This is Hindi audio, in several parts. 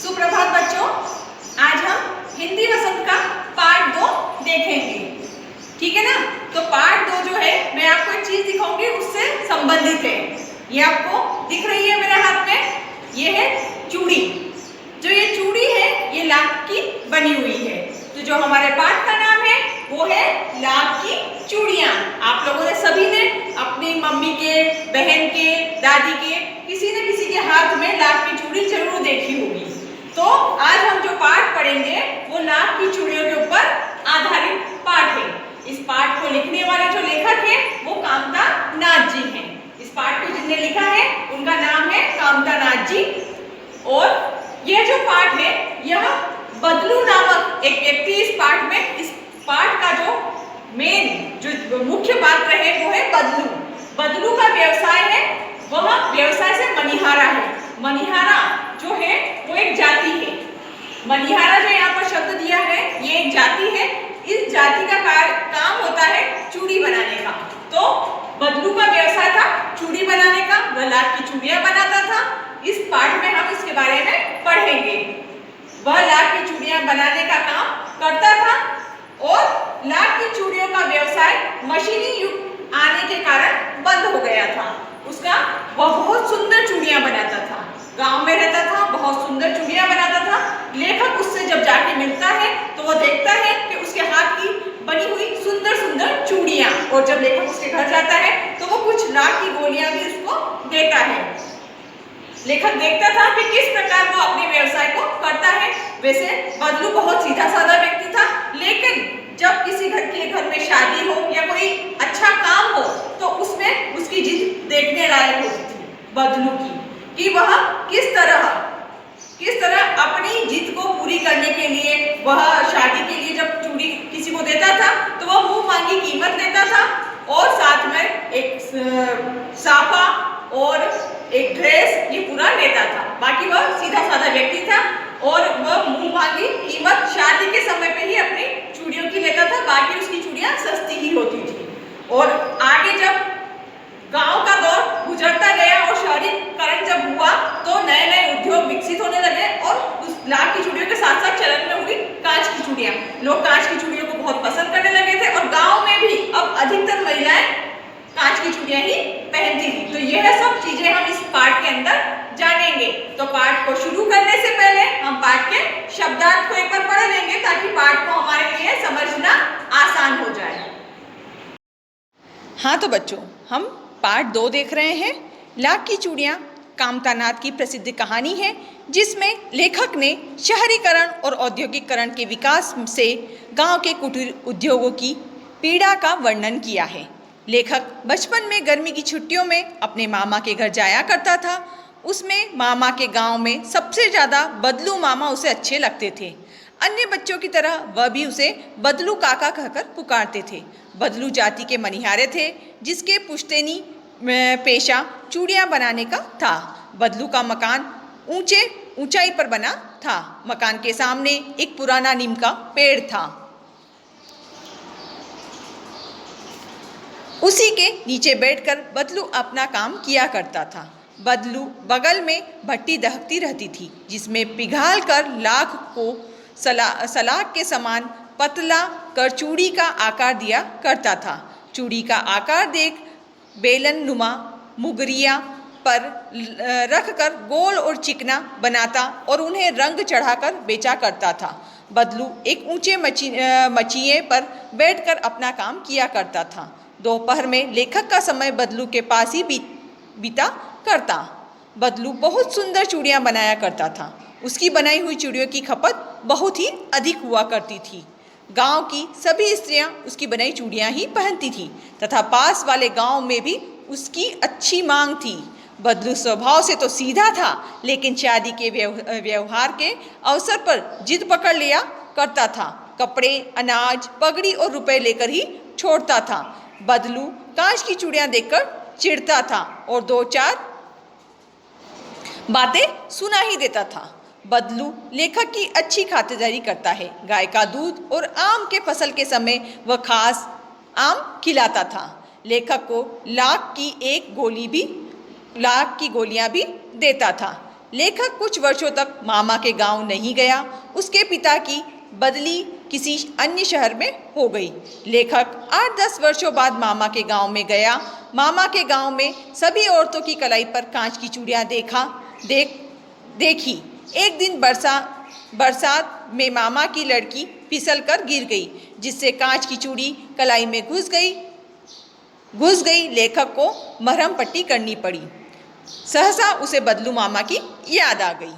सुप्रभात बच्चों, आज हम हिंदी वसंत का पार्ट 2 देखेंगे। ठीक है ना। तो पार्ट 2 जो है मैं आपको एक चीज दिखाऊंगी, उससे संबंधित है। ये आपको दिख रही है मेरे हाथ में, ये है चूड़ी। जो ये चूड़ी है ये लाख की बनी हुई है। तो जो हमारे पाठ का नाम है वो है लाख की चूड़ियां। आप लोगों ने सभी ने अपनी मम्मी के, बहन के, दादी के, किसी न किसी के हाथ में लाख की चूड़ी जरूर देखी होगी। तो आज हम जो पाठ पढ़ेंगे वो लाख की चूड़ियों के ऊपर आधारित पाठ है। इस पाठ को लिखने वाले जो लेखक है वो कामता नाथ जी हैं। इस पाठ को जिसने लिखा है उनका नाम है कामता नाथ जी। और यह जो पाठ है यह बदलू नामक एक व्यक्ति इस पाठ का जो मेन जो मुख्य पात्र है वो है बदलू। बदलू का व्यवसाय है, वह व्यवसाय से मनिहारा है। मनिहारा जो है वो एक जाति है। मनिहारा जो यहाँ पर शब्द दिया है ये एक जाति है। इस जाति का काम होता है चूड़ी बनाने का। तो बदलू का व्यवसाय था चूड़ी बनाने का, वह लाख की चूड़ियां बनाता था। इस पाठ में हम इसके बारे में पढ़ेंगे। वह लाख की चूड़ियां बनाने का काम करता था और लाख की चूड़ियों का व्यवसाय मशीनी युग आने के कारण बंद हो गया था। वह बहुत सुंदर चूड़ियां बनाता था, गांव में रहता था, बहुत सुंदर चूड़ियां बनाता था। लेखक उससे जब जाके मिलता है तो वह देखता है कि उसके हाथ की बनी हुई सुंदर सुंदर चूड़ियां, और जब लेखक उसके घर जाता है तो वो कुछ लाख की गोलियां भी उसको देता है। लेखक देखता था कि किस प्रकार वो अपने व्यवसाय को करता है। वैसे बदलू बहुत सीधा साधा व्यक्ति था, लेकिन जब किसी घर में शादी हो या कोई अच्छा काम हो तो उसमें उसकी जिद देखने लायक होती थी बदलू की, कि वह किस तरह अपनी जिद को पूरी करने के लिए, वह शादी के लिए जब चूड़ी किसी को देता था तो वह मुंह मांगी कीमत लेता था और साथ में एक साफा और एक ड्रेस ये पूरा लेता था। बाकी वह सीधा साधा व्यक्ति था और वह मुंह मांगी कीमत शादी के समय पे ही अपनी चूड़ियों की लेता था। बाकी उसकी चूड़ियां सस्ती ही होती थी। और आगे जब गांव का दौर गुजरता गया और शहरीकरण जब हुआ तो नए नए उद्योग विकसित होने लगे और उस लाख की चूड़ियों के साथ साथ चलन में हुई कांच की चूड़ियां। लोग कांच की चूड़ियों को बहुत पसंद करने लगे थे और गाँव में भी अब अधिकतर महिलाएं कांच की चूड़ियां ही पहनती थी। तो यह सब चीजें हम इस पाठ के अंदर जानेंगे। तो पाठ को शुरू करने से पहले हम पाठ के शब्दार्थ को एक बार पढ़ लेंगे ताकि पाठ को हमारे लिए समझना आसान हो जाए। हाँ तो बच्चों, हम पार्ट 2 देख रहे हैं। लाख की चूड़ियाँ कामता नाथ की प्रसिद्ध कहानी है, जिसमें लेखक ने शहरीकरण और औद्योगिकरण के विकास से गांव के कुटीर उद्योगों की पीड़ा का वर्णन किया है। लेखक बचपन में गर्मी की छुट्टियों में अपने मामा के घर जाया करता था। उसमें मामा के गांव में सबसे ज़्यादा बदलू मामा उसे अच्छे लगते थे। अन्य बच्चों की तरह वह भी उसे बदलू काका कहकर पुकारते थे। बदलू जाति के मनिहारे थे, जिसके पुश्तैनी पेशा चूड़ियाँ बनाने का था। बदलू का मकान ऊंचाई पर बना था। मकान के सामने एक पुराना नीम का पेड़ था। उसी के नीचे बैठकर बदलू अपना काम किया करता था। बदलू बगल में भट्टी दहकती रहती थी, जिसमें पिघाल कर लाख को सलाख के समान पतला कर चूड़ी का आकार दिया करता था। चूड़ी का आकार देख बेलन नुमा मुगरिया पर रखकर गोल और चिकना बनाता और उन्हें रंग चढ़ाकर बेचा करता था। बदलू एक ऊंचे मचिए पर बैठकर अपना काम किया करता था। दोपहर में लेखक का समय बदलू के पास ही बीता करता। बदलू बहुत सुंदर चूड़ियाँ बनाया करता था। उसकी बनाई हुई चूड़ियों की खपत बहुत ही अधिक हुआ करती थी। गांव की सभी स्त्रियां उसकी बनाई चूड़ियाँ ही पहनती थीं तथा पास वाले गांव में भी उसकी अच्छी मांग थी। बदलू स्वभाव से तो सीधा था, लेकिन शादी के व्यवहार के अवसर पर जिद पकड़ लिया करता था। कपड़े, अनाज, पगड़ी और रुपए लेकर ही छोड़ता था। बदलू कांच की चूड़ियाँ देखकर चिढ़ता था और 2-4 बातें सुना ही देता था। बदलू लेखक की अच्छी खातिरदारी करता है। गाय का दूध और आम के फसल के समय वह खास आम खिलाता था। लेखक को लाख की गोलियां भी देता था। लेखक कुछ वर्षों तक मामा के गांव नहीं गया। उसके पिता की बदली किसी अन्य शहर में हो गई। लेखक 8-10 वर्षों बाद मामा के गांव में गया। मामा के गांव में सभी औरतों की कलाई पर कांच की चूड़ियां देखी। एक दिन बरसात में मामा की लड़की फिसल कर गिर गई, जिससे कांच की चूड़ी कलाई में घुस गई। लेखक को मरहम पट्टी करनी पड़ी। सहसा उसे बदलू मामा की याद आ गई।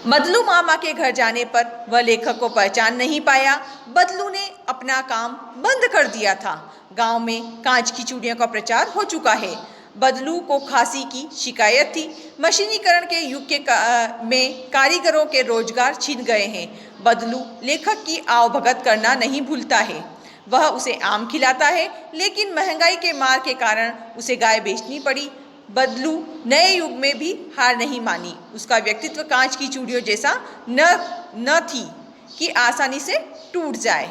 बदलू मामा के घर जाने पर वह लेखक को पहचान नहीं पाया। बदलू ने अपना काम बंद कर दिया था। गांव में कांच की चूड़ियों का प्रचार हो चुका है। बदलू को खांसी की शिकायत थी। मशीनीकरण के युग में कारीगरों के रोजगार छिन गए हैं। बदलू लेखक की आवभगत करना नहीं भूलता है। वह उसे आम खिलाता है, लेकिन महंगाई के मार के कारण उसे गाय बेचनी पड़ी। बदलू नए युग में भी हार नहीं मानी। उसका व्यक्तित्व कांच की चूड़ियों जैसा न थी कि आसानी से टूट जाए।